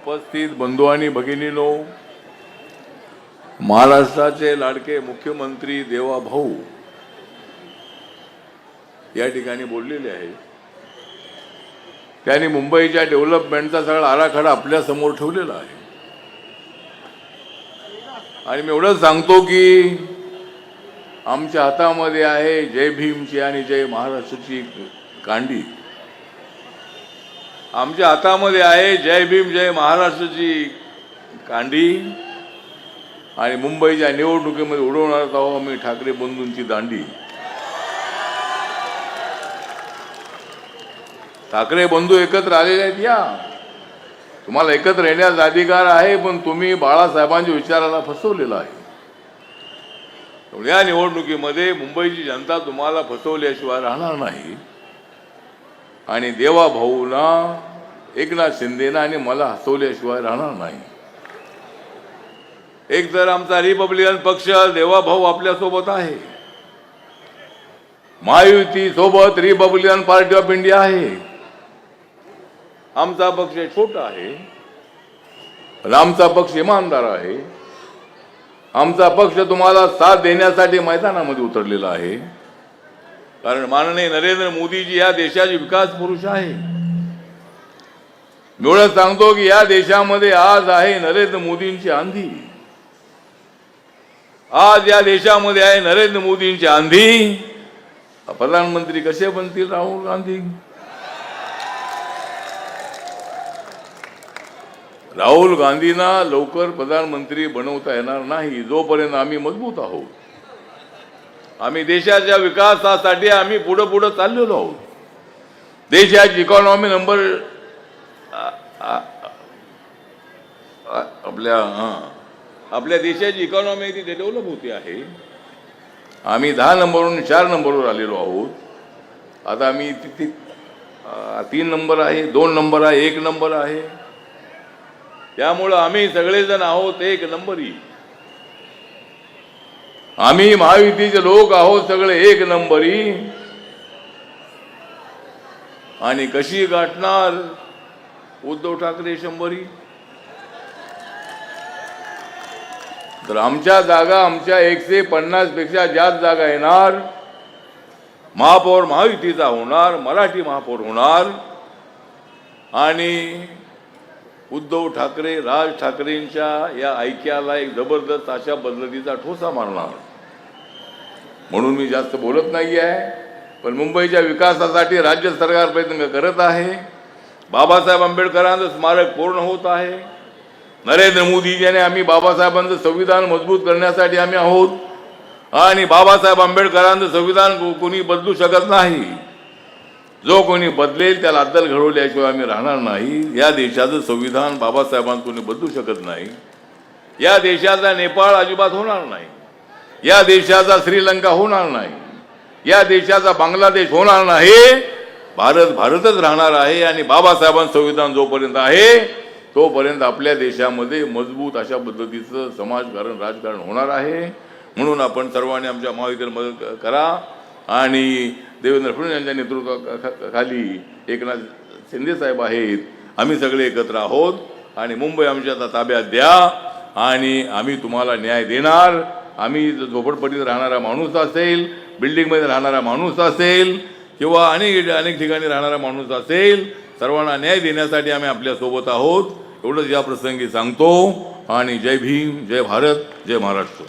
उपस्थित बंधू आणि भगिनींनो, महाराष्ट्राचे लाडके मुख्यमंत्री देवाभाऊ या ठिकाणी बोललेले आहे। त्यांनी मुंबईच्या डेव्हलपमेंटचा सगळा आराखडा आपल्या समोर ठेवलेला आहे आणि मी एवढंच सांगतो की आमच्या हातामध्ये आहे जय भीमची आणि जय महाराष्ट्राची कांडी। आमच्या हातामध्ये आहे जय भीम जय महाराष्ट्राची कांडी आणि मुंबईच्या निवडणुकीमध्ये उडवणार आहोत आम्ही ठाकरे बंधूंची दांडी। ठाकरे बंधू एकत्र आलेले आहेत, या तुम्हाला एकत्र येण्याचा अधिकार आहे, पण तुम्ही बाळासाहेबांच्या विचाराला फसवलेला आहे। या निवडणुकीमध्ये मुंबईची जनता तुम्हाला फसवल्याशिवाय राहणार नाही आणि देवाभाऊला एकनाथ शिंदेना आणि मला हसवल्याशिवाय राहणार नाही। एक तर आमचा रिपब्लिकन पक्ष देवाभाऊ आपल्या सोबत आहे, महायुती सोबत रिपब्लिकन पार्टी ऑफ इंडिया आहे। आमचा पक्ष छोटा आहे पण आमचा पक्ष इमानदार आहे। आमचा पक्ष तुम्हाला साथ देण्यासाठी मैदानामध्ये उतरलेला आहे, कारण माननीय नरेंद्र मोदीजी या देशाचे विकास पुरुष आहे। मी एवढं सांगतो की या देशामध्ये आज आहे नरेंद्र मोदींची आंधी, आज या देशामध्ये आहे नरेंद्र मोदींची आंधी। प्रधानमंत्री कसे बनतील राहुल गांधी? राहुल गांधींना लवकर प्रधानमंत्री बनवता येणार नाही जोपर्यंत आम्ही मजबूत आहोत। आम्ही देशाच्या विकासासाठी आम्ही पुढे पुढे चाललेलो आहोत। देशाची इकॉनॉमी नंबर आपल्या देशाची इकॉनॉमी ती डेव्हलप होते आहे। आम्ही 10 नंबरवरून 4 नंबरवर आलेलो आहोत। आता आम्ही 3 नंबर आहे, 2 नंबर आहे, 1 नंबर आहे। त्यामुळे आम्ही सगळेजण आहोत एक नंबरी। आम्ही महायुतीचे लोक आहोत सगळे एक नंबरी। आणि कशी गाठणार उद्धव ठाकरे 100? तर आमच्या जागा आमच्या 150 पेक्षा जास्त जागा येणार। महापौर महायुतीचा होणार, मराठी महापौर होणार आणि उद्धव ठाकरे राज ठाकरेंच्या या ऐक्याला एक जबरदस्त अशा पद्धतीचा ठोसा मारणार। म्हणून मी जास्त बोलत नाही आहे, पण मुंबईच्या विकासासाठी राज्य सरकार प्रयत्न करत आहे। बाबासाहेब आंबेडकरांचं स्मारक पूर्ण होत आहे। नरेंद्र मोदीजीने आम्ही बाबासाहेबांचं संविधान मजबूत करण्यासाठी आम्ही आहोत आणि बाबासाहेब आंबेडकरांचं संविधान कोणी बदलू शकत नाही। जो कोणी बदलेल त्याला अद्दल घडवल्याशिवाय आम्ही राहणार नाही। या देशाचं संविधान बाबासाहेबांना कोणी बदलू शकत नाही। या देशाचा नेपाळ अजिबात होणार नाही, या देशाचा श्रीलंका होणार नाही, या देशाचा बांगलादेश होणार नाही। भारत भारतच राहणार आहे आणि बाबासाहेबांचं संविधान जोपर्यंत आहे तोपर्यंत आपल्या देशामध्ये मजबूत अशा पद्धतीचं समाजकारण राजकारण होणार आहे। म्हणून आपण सर्वांनी आमच्या महायुतीला मदत करा आणि देवेंद्र फडणवीस यांच्या नेतृत्वाखाली एकनाथ शिंदे साहेब आहेत, आम्ही सगळे एकत्र आहोत आणि मुंबई आमच्या ताब्यात द्या आणि आम्ही तुम्हाला न्याय देणार। आम्ही झोपडपट्टीत राहणारा माणूस असेल, बिल्डिंगमध्ये राहणारा माणूस असेल किंवा अनेक ठिकाणी राहणारा माणूस असेल, सर्वांना न्याय देण्यासाठी आम्ही आपल्यासोबत आहोत। एवढंच या प्रसंगी सांगतो आणि जय भीम, जय भारत, जय महाराष्ट्र।